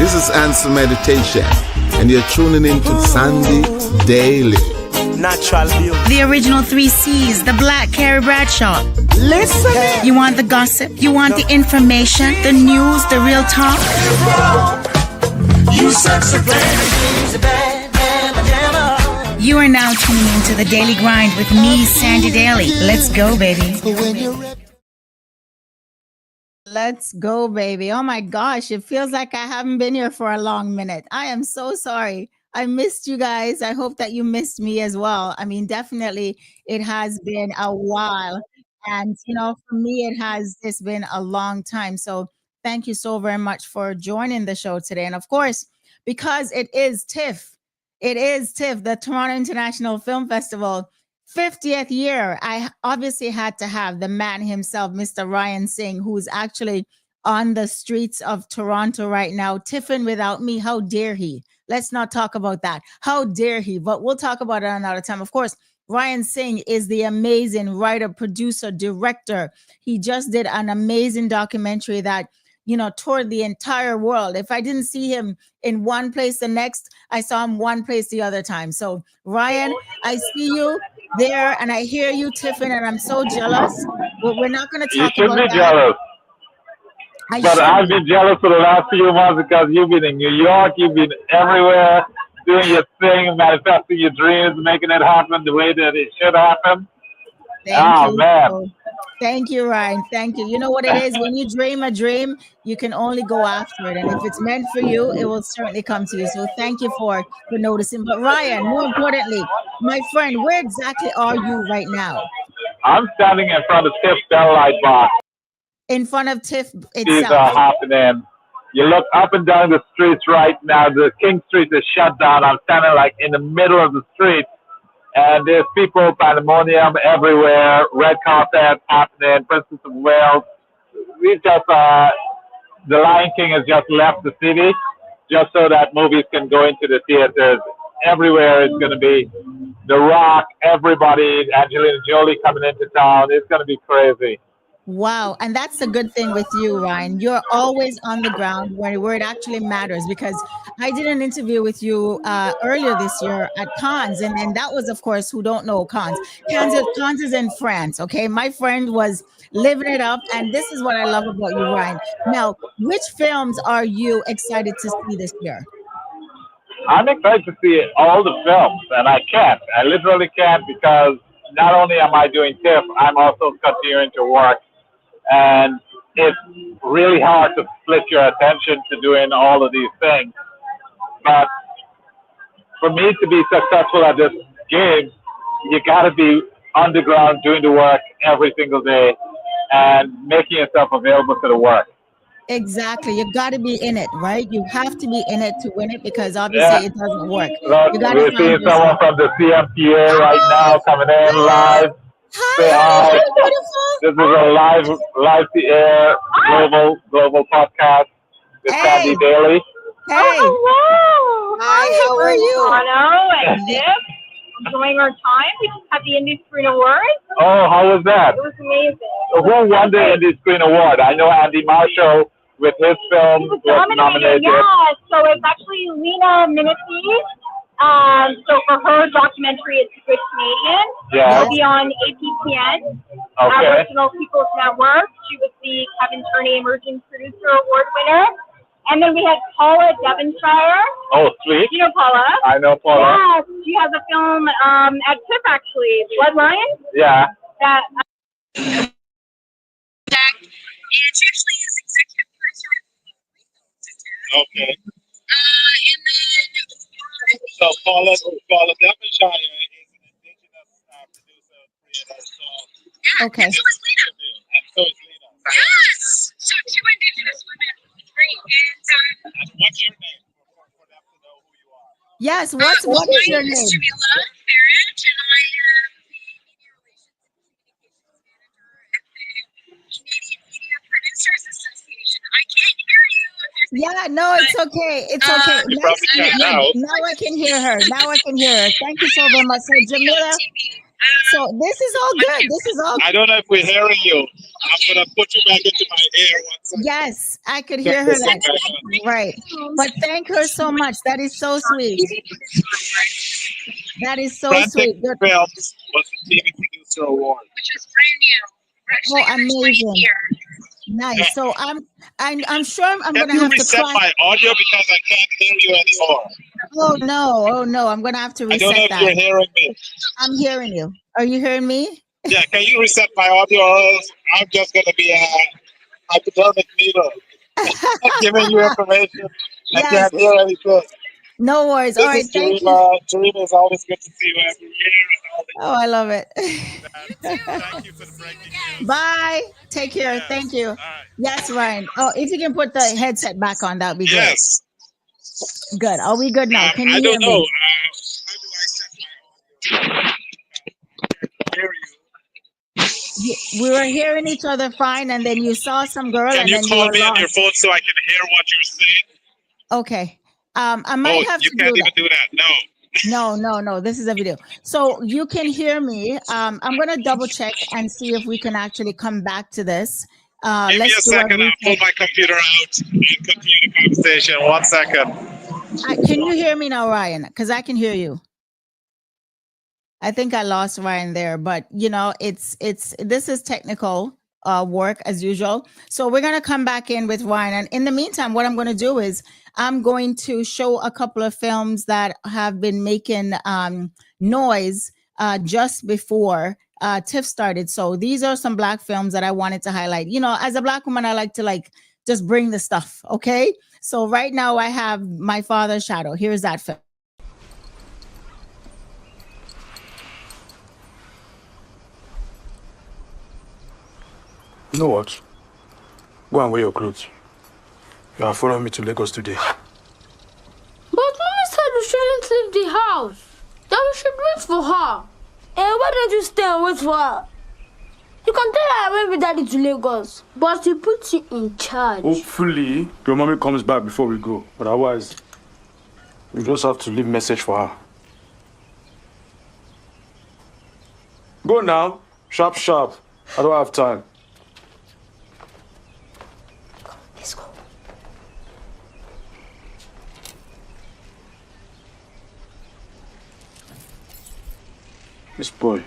This is Answer Meditation, and you're tuning in to Sandy Daily. Natural beauty. The original 3 C's, the Black Carrie Bradshaw. Listen. You want the gossip? You want the information? The news? The real talk? You sexy You are now tuning into the Daily Grind with me, Sandy Daly. Let's go, baby. Let's go, baby. Oh my gosh, it feels like I haven't been here for a long minute. I am so sorry. I missed you guys. I hope that you missed me as well. I mean, definitely it has been a while. And, for me, it's been a long time. So thank you so very much for joining the show today. And of course, because it is TIFF, the Toronto International Film Festival, 50th year, I obviously had to have the man himself, Mr. Ryan Singh, who's actually on the streets of Toronto right now, tiffing without me. How dare he? Let's not talk about that. How dare he? But we'll talk about it another time. Of course, Ryan Singh is the amazing writer, producer, director. He just did an amazing documentary that toured the entire world. If I didn't see him in one place the next, I saw him one place the other time. So Ryan, I see you there and I hear you tiffing and I'm so jealous. But we're not going to talk about that. You should be jealous. But I've been jealous for the last few months because you've been in New York, you've been everywhere, doing your thing, manifesting your dreams, making it happen the way that it should happen. Thank you. Man. Thank you, Ryan. Thank you. You know what it is? When you dream a dream, you can only go after it. And if it's meant for you, it will certainly come to you. So thank you for noticing. But Ryan, more importantly, my friend, where exactly are you right now? I'm standing in front of TIFF Bell Light Box. In front of TIFF These itself. are happening. You look up and down the streets right now. The King Street is shut down. I'm standing like in the middle of the street. And there's people, pandemonium everywhere, red carpet happening, Princess of Wales. We've just, the Lion King has just left the city just so that movies can go into the theaters. Everywhere is going to be The Rock, everybody, Angelina Jolie coming into town. It's going to be crazy. Wow. And that's the good thing with you, Ryan. You're always on the ground where it actually matters, because I did an interview with you earlier this year at Cannes. And that was, of course, who don't know Cannes. Cannes is in France. Okay. My friend was living it up. And this is what I love about you, Ryan. Now, which films are you excited to see this year? I'm excited to see all the films, and I can't. I literally can't, because not only am I doing TIFF, I'm also continuing to work. And it's really hard to split your attention to doing all of these things. But for me to be successful at this game, you got to be underground doing the work every single day and making yourself available to the work. Exactly. You got to be in it, right? You have to be in it to win it, because obviously it doesn't work. Look, we're seeing someone from the CMTA right now coming in live. Hi, This is a live to air global podcast with Sandy Daly. Hey. Hello. Hi, how are you? Toronto and TIFF. Enjoying our time. We just had the Indie Screen Awards. Oh, how was that? It was amazing. Who won the Indie Screen Award? I know Andy Marshall with his film was nominated. Yeah, so it's actually Lena Minifee. So for her documentary, It's Good Canadian. Yeah. It'll be on APTN, Okay. Aboriginal Peoples Network. She was the Kevin Turney Emerging Producer Award winner. And then we had Paula Devonshire. Oh, sweet. You know Paula? I know Paula. Yeah, she has a film at TIFF actually, Blood Lion. Yeah. That. And she actually is executive producer at Okay. and then So Paula Devonshire is an indigenous producer, creator. So Okay. so is Lena. and so is Lena. Yes. So 2 Indigenous women. Great. And what's your name for them to know who you are? Yes. What is your My name is name? Jamila Barrett, and I am the Media Relations and Communications Manager at the Canadian Media Producers Association. I can't hear you. Yeah, no, it's okay. It's okay. You probably can't now. Now I can hear her. Now I can hear her. Thank you so very much. So Jamila, So this is all good. This is all. I don't know if we're hearing you. I'm gonna put you back into my ear once. Yes, I could hear her. Right. But thank her so much. That is so sweet. That is so sweet. Good. Films was the TV Producer Award. Oh, amazing. Nice. So I'm sure I'm Can gonna you have to reset cry. my audio because I can't hear you anymore? Oh no, I'm gonna have to I don't reset know if that. you're hearing me. I'm hearing you. Are you hearing me? Yeah, can you reset my audio or else I'm just gonna be a hypodermic needle giving you information. I Yes. can't hear anything. No worries. This All right, is thank you. Jarima. Jarima, is always good to see you every year. Oh, I love it. Thank you for the breaking news. Bye. Take care. Yes. Thank you. All right. Yes, Ryan. Oh, if you can put the headset back on, that would be great. Yes. Good. Are we good now? Can you I hear don't know. me? How do I set my audio? Hear you. We were hearing each other fine, and then you saw some girl, Can and you then you call were me on your lost. phone so I can hear what you're saying? Okay. I might have you to can't do even that. do that. No. This is a video. So you can hear me. I'm gonna double check and see if we can actually come back to this. Give me a Let's do a second. I'll pull reset. my computer out and continue the conversation. 1 second. Can you hear me now, Ryan? Because I can hear you. I think I lost Ryan there, but this is technical work as usual. So we're gonna come back in with Ryan, and in the meantime, what I'm going to do is I'm going to show a couple of films that have been making noise just before TIFF started. So these are some Black films that I wanted to highlight. As a Black woman, I like to just bring the stuff. Okay, so right now I have My Father's Shadow. Here's that film. You know what? Go and wear your clothes. You are following me to Lagos today. But Mommy said we shouldn't leave the house. That we should wait for her. Why don't you stay and wait for her? You can tell her I went with Daddy to Lagos. But he puts you in charge. Hopefully, your mommy comes back before we go. But otherwise, we just have to leave message for her. Go now. Sharp, sharp. I don't have time. Let's go. This boy.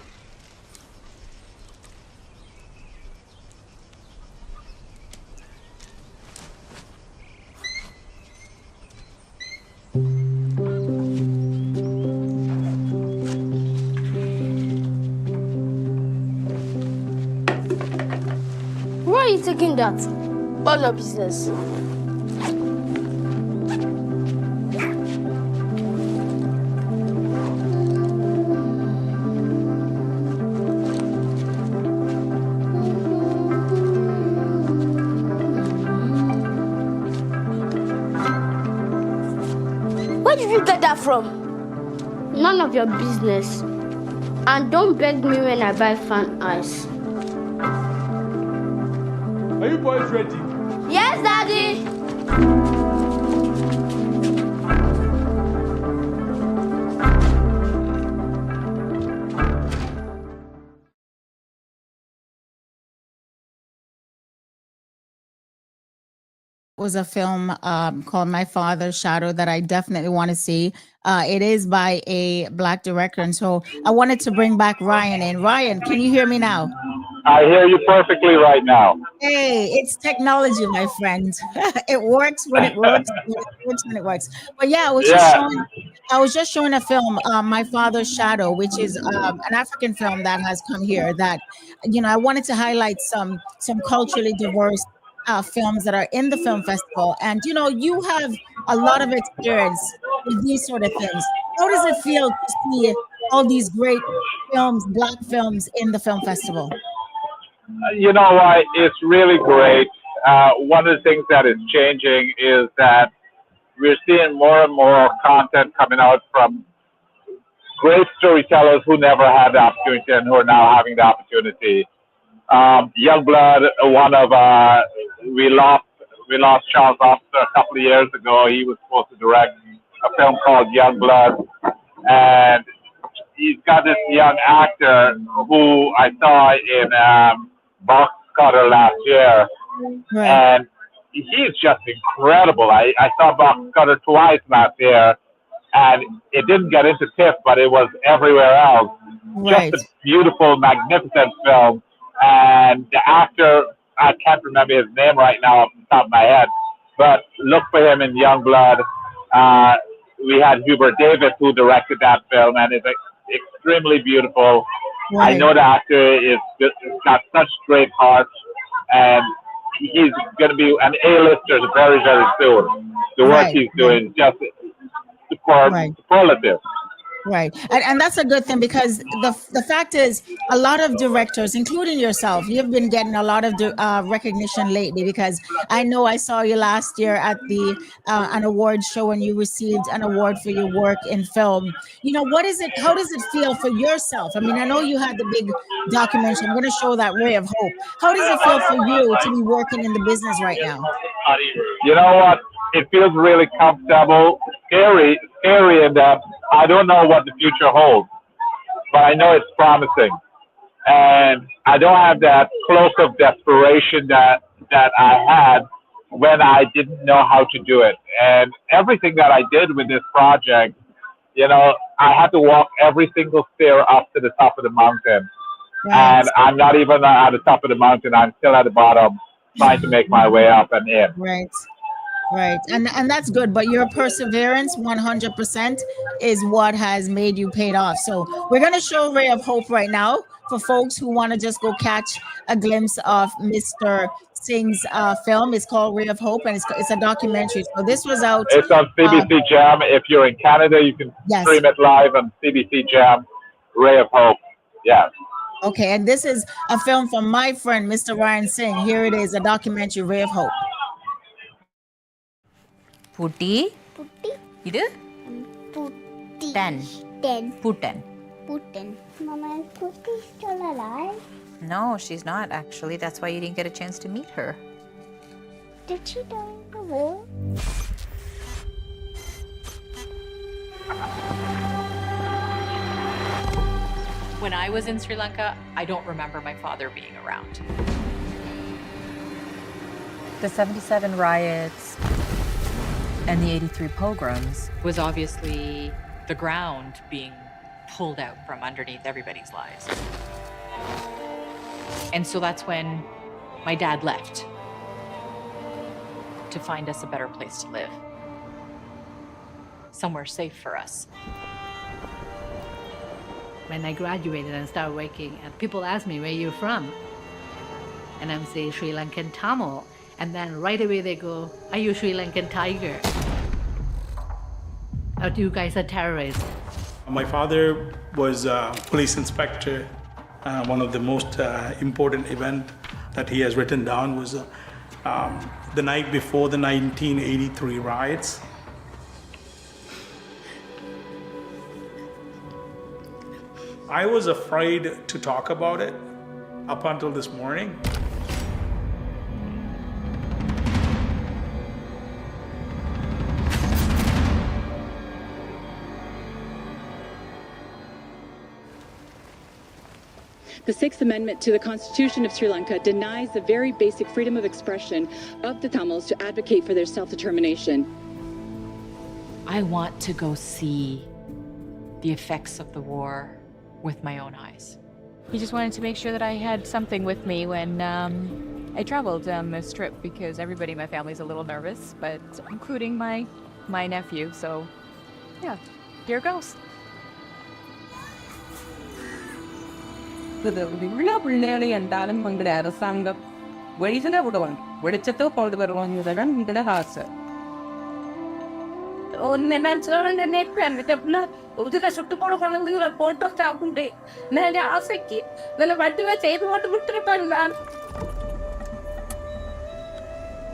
Why are you taking that? All your business. Where did you get that from? None of your business. And don't beg me when I buy fan ice. Are you boys ready? Yes, Daddy. Was a film called My Father's Shadow that I definitely want to see. It is by a Black director, and so I wanted to bring back Ryan in. Ryan, can you hear me now? I hear you perfectly right now. Hey, it's technology, my friend. It works when it works. It works when it works. But yeah, I was just showing a film, My Father's Shadow, which is an African film that has come here. That I wanted to highlight some culturally diverse films that are in the film festival, and you have a lot of experience with these sort of things. How does it feel to see all these great films, Black films, in the film festival? You know what? It's really great. One of the things that is changing is that we're seeing more and more content coming out from great storytellers who never had the opportunity and who are now having the opportunity. Youngblood, we lost Charles Oster a couple of years ago. He was supposed to direct a film called Youngblood, and he's got this young actor who I saw in Box Cutter last year, Right. and he's just incredible. I saw Box Cutter twice last year, and it didn't get into TIFF, but it was everywhere else. Right. Just a beautiful, magnificent film. And the actor, I can't remember his name right now off the top of my head, but look for him in Youngblood. We had Hubert Davis who directed that film, and it's extremely beautiful. I Right. know the actor is got such great heart, and he's going to be an A-lister very, very soon. The work Right. he's Right. doing is just Right. superlative. Right. And that's a good thing because the fact is a lot of directors, including yourself, you've been getting a lot of recognition lately because I know I saw you last year at the an award show and you received an award for your work in film. You know, what is it? How does it feel for yourself? I mean, I know you had the big documentary. I'm going to show that Ray of Hope. How does it feel for you to be working in the business right now? You know what? It feels really comfortable, scary in that I don't know what the future holds, but I know it's promising. And I don't have that cloak of desperation that I had when I didn't know how to do it. And everything that I did with this project, you know, I had to walk every single stair up to the top of the mountain. Right. And I'm not even at the top of the mountain. I'm still at the bottom, trying to make my way up and in. Right. Right. And that's good. But your perseverance, 100%, is what has made you paid off. So we're going to show Ray of Hope right now for folks who want to just go catch a glimpse of Mr. Singh's film. It's called Ray of Hope, and it's a documentary. So this was out. It's on CBC Jam. If you're in Canada, you can Yes. stream it live on CBC Jam. Ray of Hope. Yes. Okay. And this is a film from my friend, Mr. Ryan Singh. Here it is, a documentary, Ray of Hope. Putti. Putti. Idu? Putti. 10. Putten. Putin. Mama, is Putti still alive? No, she's not actually. That's why you didn't get a chance to meet her. Did she die in the war? When I was in Sri Lanka, I don't remember my father being around. The 77 riots and the 83 pogroms Was obviously the ground being pulled out from underneath everybody's lives. And so that's when my dad left to find us a better place to live. Somewhere safe for us. When I graduated and started working, and people ask me, where you're from? And I'm saying Sri Lankan Tamil. And then right away they go, are you Sri Lankan tiger? Or you guys are terrorists? My father was a police inspector. One of the most important event that he has written down was the night before the 1983 riots. I was afraid to talk about it up until this morning. The Sixth Amendment to the Constitution of Sri Lanka denies the very basic freedom of expression of the Tamils to advocate for their self-determination. I want to go see the effects of the war with my own eyes. He just wanted to make sure that I had something with me when I traveled on this trip because everybody in my family is a little nervous, but including my nephew. So, yeah, here goes. വിവിധ പിള്ളേരെ എന്തായാലും പങ്കിടെ അരസാംഗം വെളിച്ചനെ വിടുവാണ് വെളിച്ചത്തെ കൊണ്ട് വരുവാൻ ഇവിടെ has నేను చూడండి నేర్పాను చెప్పిన ఉదిగా చుట్టుపక్కల కొనందుకు ఫోటో చాకుంటే నేను ఆశకి నేను వడ్డీగా చేతి పట్టు పుట్టినప్పుడు నాను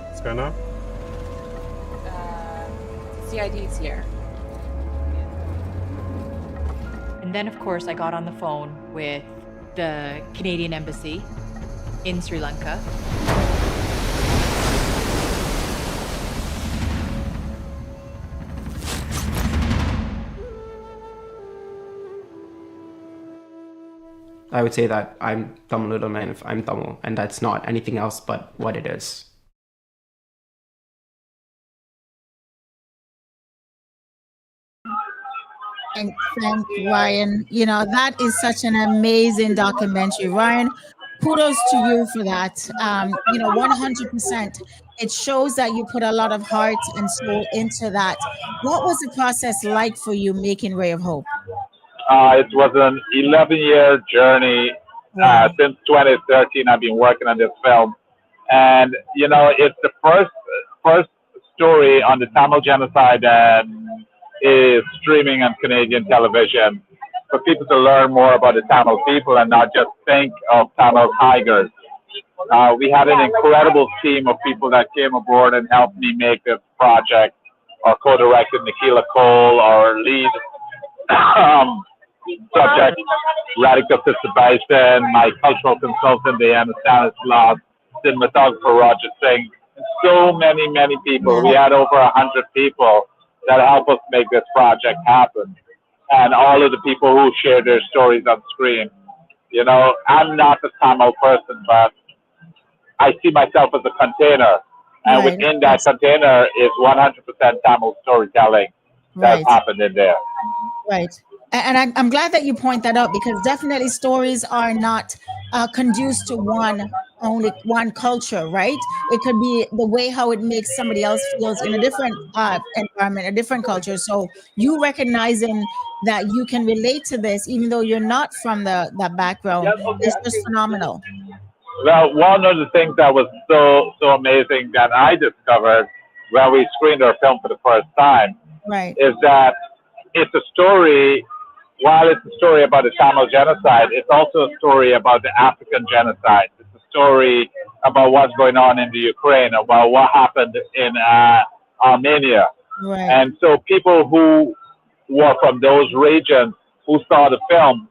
What's going on? CID's here. And then, of course, I got on the phone with the Canadian Embassy in Sri Lanka. I would say that I'm Tamil man if I'm Tamil, and that's not anything else but what it is. Thank Ryan. You know, that is such an amazing documentary. Ryan, kudos to you for that. You know, 100%. It shows that you put a lot of heart and soul into that. What was the process like for you making Ray of Hope? It was an 11-year journey. Wow. Since 2013, I've been working on this film, and you know, it's the first story on the Tamil genocide that is streaming on Canadian television for people to learn more about the Tamil people and not just think of Tamil tigers. We had an incredible team of people that came aboard and helped me make this project. Our co-director Nikhila Cole, our lead subject Radhika Sistabaisen, my cultural consultant Diana Stanislas, cinematographer Roger Singh, and so many people. We had over 100 people that helped us make this project happen, and all of the people who shared their stories on screen. You know, I'm not a Tamil person, but I see myself as a container, and Right. within that container is 100% Tamil storytelling that's Right. happened in there. Right. And I'm glad that you point that out, because definitely stories are not conducive to only one culture, right? It could be the way how it makes somebody else feels in a different environment, a different culture. So you recognizing that you can relate to this, even though you're not from that background, is just phenomenal. Well, one of the things that was so amazing that I discovered when we screened our film for the first time Right. is that it's a story. While it's a story about the Tamil genocide, it's also a story about the African genocide. It's a story about what's going on in the Ukraine, about what happened in Armenia. Right. And so people who were from those regions who saw the film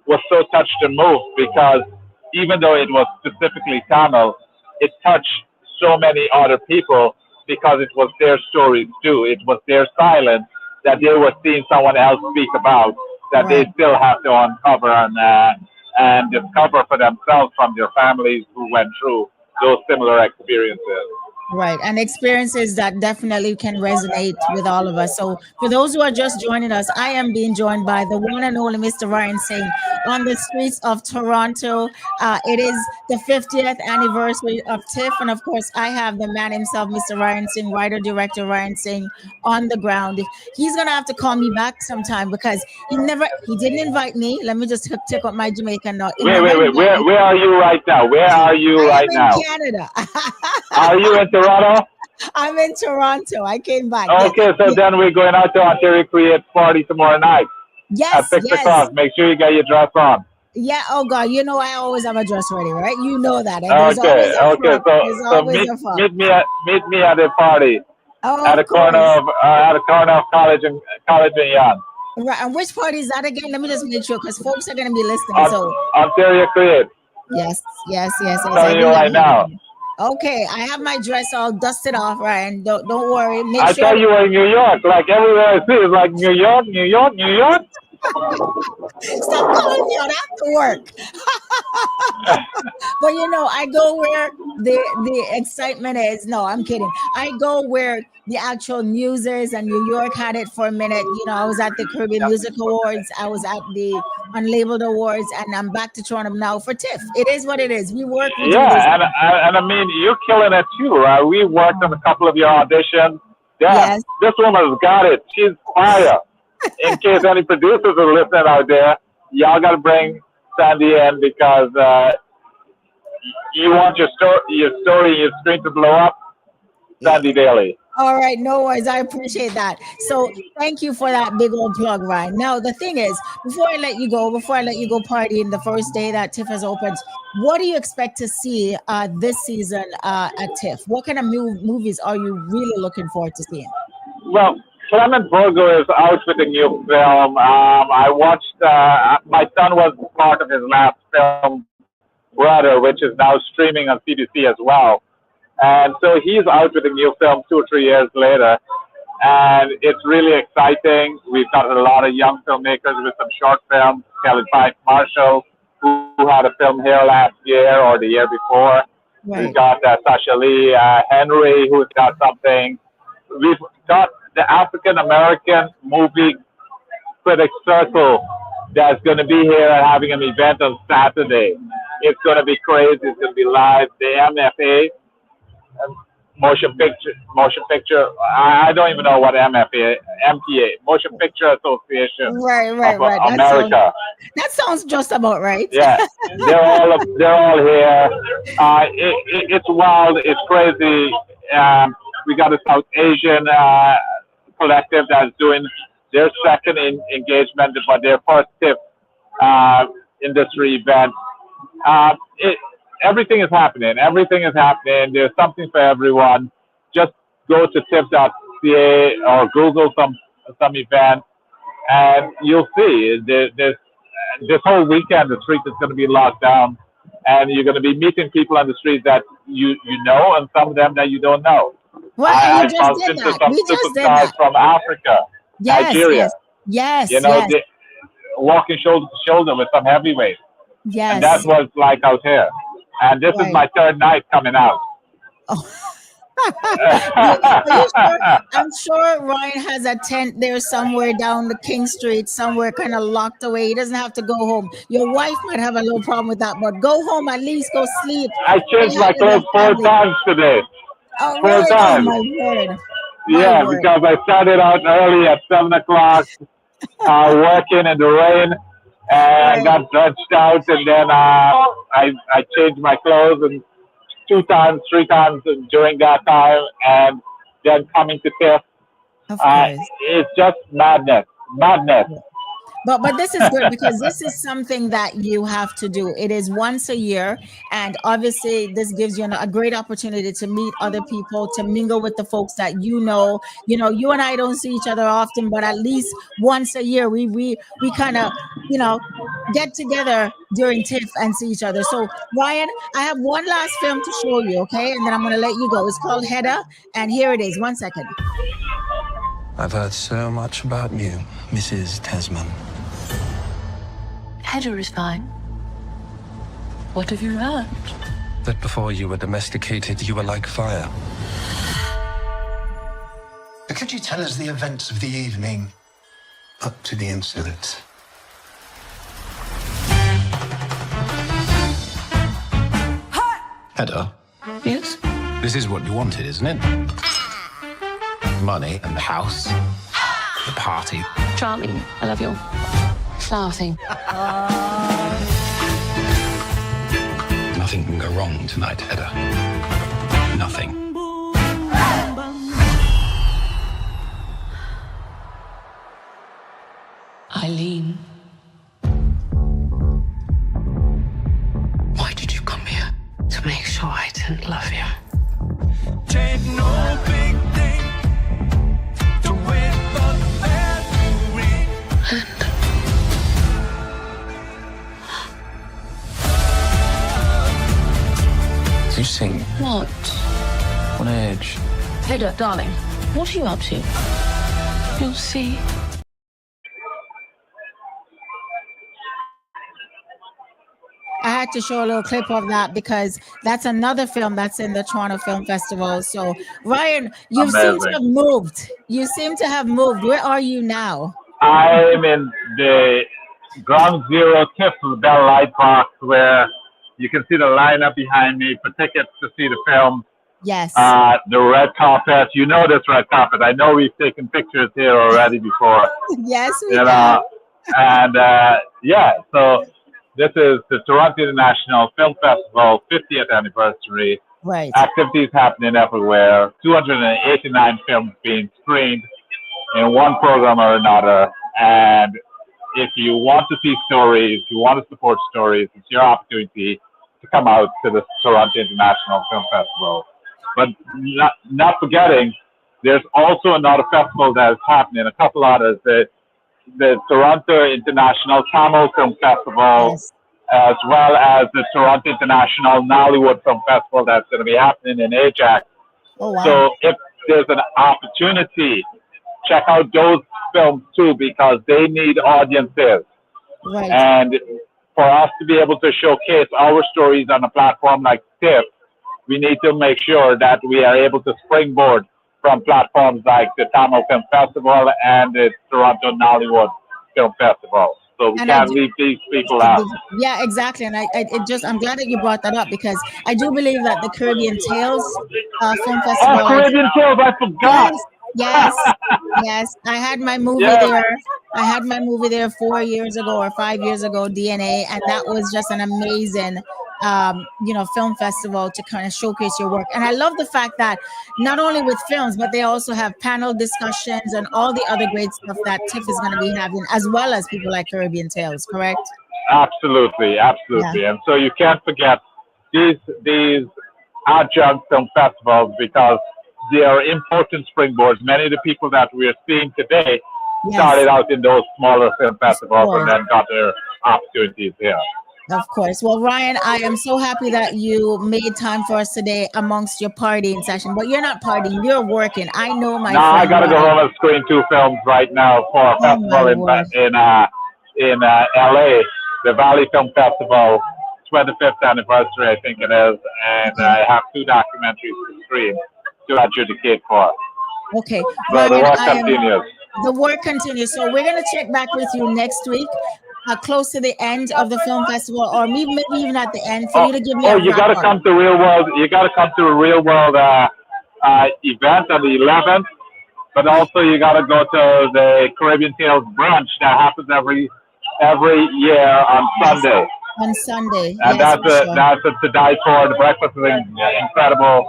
were so touched and moved, because even though it was specifically Tamil, it touched so many other people because it was their stories too. It was their silence that they were seeing someone else speak about, that they still have to uncover and discover for themselves from their families who went through those similar experiences. Right. And experiences that definitely can resonate with all of us. So for those who are just joining us, I am being joined by the one and only Mr. Ryan Singh on the streets of Toronto. It is the 50th anniversary of TIFF. And of course, I have the man himself, Mr. Ryan Singh, writer-director Ryan Singh, on the ground. He's going to have to call me back sometime, because he didn't invite me. Let me just take up my Jamaican now. Wait. Where are you right now? Where are you right now? I'm in Canada. Are you in Toronto? I'm in Toronto. I came back. Okay, so then we're going out to Ontario Create Party tomorrow night. Yes, at 6 o'clock. Make sure you get your dress on. Yeah. Oh God, you know I always have a dress ready, right? You know that. And Okay. So meet me at the party at the corner of College and Yonge. Right. And which party is that again? Let me just make sure, because folks are going to be listening. So Ontario Create. Yes. I'm telling you right now. Okay, I have my dress all dusted off, Ryan. Don't worry. Make I sure. tell you, we're in New York. Like everywhere I see, it's like New York. Stop calling me out after work. But you know, I go where the excitement is. No, I'm kidding. I go where the actual news is, and New York had it for a minute. You know, I was at the Caribbean Music Awards. I was at the Unlabeled Awards, and I'm back to Toronto now for TIFF. It is what it is. We work. We do this. And I mean, you're killing it too, right? We worked on a couple of your auditions. Yeah, yes. This woman's got it. She's fire. In case any producers are listening out there, y'all got to bring Sandy in, because you want your story, your screen to blow up. Sandy Daly. All right, no worries. I appreciate that. So thank you for that big old plug, Ryan. Now, the thing is, before I let you go party in the first day that TIFF has opened, what do you expect to see this season at TIFF? What kind of movies are you really looking forward to seeing? Well, Clement Virgo is out with a new film. I watched, my son was part of his last film, Brother, which is now streaming on CBC as well. And so he's out with a new film 2 or 3 years later. And it's really exciting. We've got a lot of young filmmakers with some short films. Kelly Pike Marshall, who had a film here last year or the year before. Right. We've got Sasha Lee, Henry, who's got something. We've got the African American Movie Critics Circle that's going to be here and having an event on Saturday. It's going to be crazy. It's going to be live. The MFA, motion picture. I don't even know what MFA, Motion Picture Association Right. of America. That sounds just about right. Yeah, they're all here. It's wild. It's crazy. We got a South Asian collective that's doing their second engagement, but their first TIFF industry event. Everything is happening. There's something for everyone. Just go to TIFF.ca or Google some event, and you'll see this whole weekend the street is going to be locked down, and you're going to be meeting people on the street that you know, and some of them that you don't know. Well, I you just did bumped into that. some We just did superstars that. from Africa, Nigeria. Yes. You know, they walking shoulder to shoulder with some heavyweights. Yes. And that's what it's like out here. And this is my third night coming out. I'm sure Ryan has a tent there somewhere down the King Street, somewhere kind of locked away. He doesn't have to go home. Your wife might have a little problem with that, but go home, at least go sleep. I changed my clothes 4 times today. Oh, 4 really? times. Oh, my word. Yeah, because I started out early at 7 o'clock, working in the rain, and got drenched out, and then I changed my clothes and 2 times, 3 times during that time, and then coming to TIFF. It's just madness. But this is good because this is something that you have to do. It is once a year, and obviously this gives you a great opportunity to meet other people, to mingle with the folks that you know. You know, you and I don't see each other often, but at least once a year we kind of, get together during TIFF and see each other. So Ryan, I have one last film to show you, okay? And then I'm going to let you go. It's called Hedda, and here it is. 1 second. I've heard so much about you, Mrs. Tesman. Hedda is fine. What have you heard? That before you were domesticated, you were like fire. Could you tell us the events of the evening up to the incident? Hedda? Yes? This is what you wanted, isn't it? Money and the house. The party. Charming. I love your flower thing. Nothing can go wrong tonight, Hedda. Nothing. Eileen. Why did you come here? To make sure I didn't love you. Ain't no big thing to wait for the bell to ring. You sing. What? On edge. Hedda, darling, what are you up to? You'll see. I had to show a little clip of that because that's another film that's in the Toronto Film Festival. So, Ryan, you seem to have moved. You seem to have moved. Where are you now? I'm in the ground zero TIFF Bell Light Box, where you can see the lineup behind me for tickets to see the film. Yes. The red carpet. You know this red carpet. I know we've taken pictures here already before. Yes, we have. And so this is the Toronto International Film Festival 50th anniversary. Right. Activities happening everywhere. 289 films being screened in one program or another. And if you want to see stories, you want to support stories, it's your opportunity to come out to the Toronto International Film Festival. But not forgetting, there's also another festival that is happening, a couple others. The Toronto International Tamil Film Festival, as well as the Toronto International Nollywood Film Festival that's going to be happening in Ajax. Oh, wow. So if there's an opportunity, check out those films too, because they need audiences. Right. And for us to be able to showcase our stories on a platform like TIFF, we need to make sure that we are able to springboard from platforms like the Tamil Film Festival and the Toronto Nollywood Film Festival. So we And I can't do, leave these people out. yeah, exactly. And I'm glad that you brought that up because I do believe that the Caribbean Tales Film Oh, Festival, Caribbean Tales, I forgot. yes, yes. I had my movie Yes. there. I had my movie there 4 years ago or 5 years ago, DNA, and that was just an amazing, film festival to kind of showcase your work. And I love the fact that not only with films, but they also have panel discussions and all the other great stuff that TIFF is going to be having, as well as people like Caribbean Tales. Correct? Absolutely, absolutely. And so you can't forget these adjunct film festivals because they are important springboards. Many of the people that we are seeing today started out in those smaller film festivals and then got their opportunities here. Of course. Well, Ryan, I am so happy that you made time for us today amongst your partying session. But you're not partying, you're working. I know, my Now friend. I gotta go home and screen 2 films right now for a festival in LA, the Valley Film Festival, 25th anniversary, I think it is, and I have 2 documentaries to screen to adjudicate for. Okay, So the Ryan, work continues. the work continues. So we're gonna check back with you next week, close to the end of the film festival, or maybe even at the end, for you to give me a You gotta wrap-up. come to Real World. You gotta come to a Real World event on the 11th, but also you gotta go to the Caribbean Tales brunch that happens every year on Sunday. On Sunday, And yes, for sure. that's to die for. The breakfast is incredible.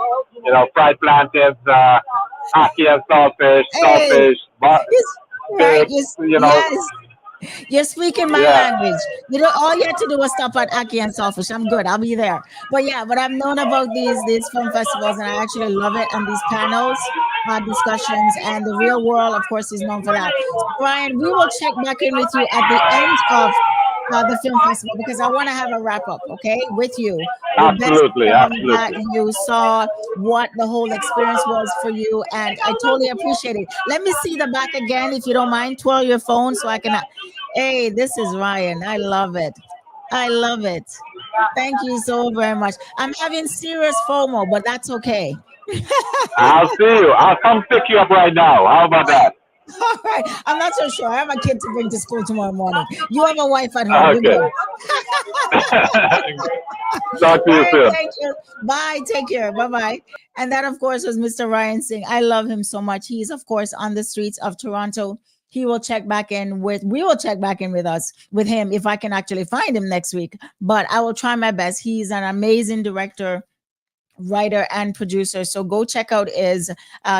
Fried plantains, ackee and saltfish, Right, fish, yes. You're speaking my Yeah. language. All you have to do was stop at Ackee and Saltfish. I'm good. I'll be there. But I've known about these film festivals, and I actually love it. And these panels, discussions, and the Real World, of course, is known for that. So, Ryan, we will check back in with you at the end of the film festival because I want to have a wrap up, okay, with you. The best Absolutely, film absolutely. that you saw, what the whole experience was for you, and I totally appreciate it. Let me see the back again, if you don't mind. Twirl your phone so I can. Hey, this is Ryan. I love it. I love it. Thank you so very much. I'm having serious FOMO, but that's okay. I'll see you. I'll come pick you up right now. How about that? All right. I'm not so sure. I have a kid to bring to school tomorrow morning. You have a wife at home. You're Okay. good. Talk to you All right, soon. thank you. Bye. Take care. Bye-bye. And that, of course, was Mr. Ryan Singh. I love him so much. He's, of course, on the streets of Toronto. We will check back in with him if I can actually find him next week. But I will try my best. He's an amazing director, writer, and producer. So go check out his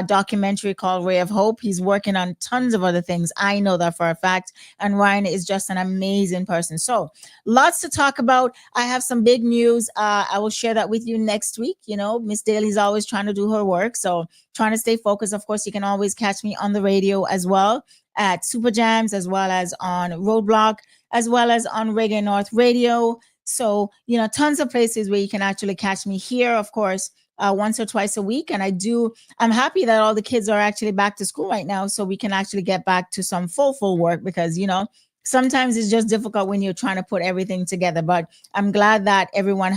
documentary called Ray of Hope. He's working on tons of other things. I know that for a fact. And Ryan is just an amazing person. So lots to talk about. I have some big news. I will share that with you next week. Miss Daly's always trying to do her work. So trying to stay focused. Of course, you can always catch me on the radio as well at Super Jams, as well as on Roadblock, as well as on Reggae North Radio. So, tons of places where you can actually catch me here, of course, once or twice a week. And I'm happy that all the kids are actually back to school right now. So we can actually get back to some full work because, sometimes it's just difficult when you're trying to put everything together. But I'm glad that everyone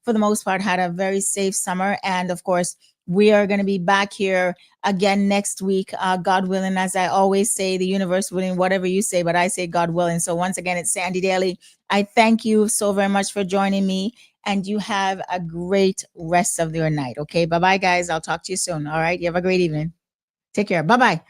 for the most part, had a very safe summer. And of course, we are going to be back here again next week, God willing. As I always say, the universe willing, whatever you say, but I say God willing. So once again, it's Sandy Daly. I thank you so very much for joining me, and you have a great rest of your night. Okay, bye-bye, guys. I'll talk to you soon. All right, you have a great evening. Take care. Bye-bye.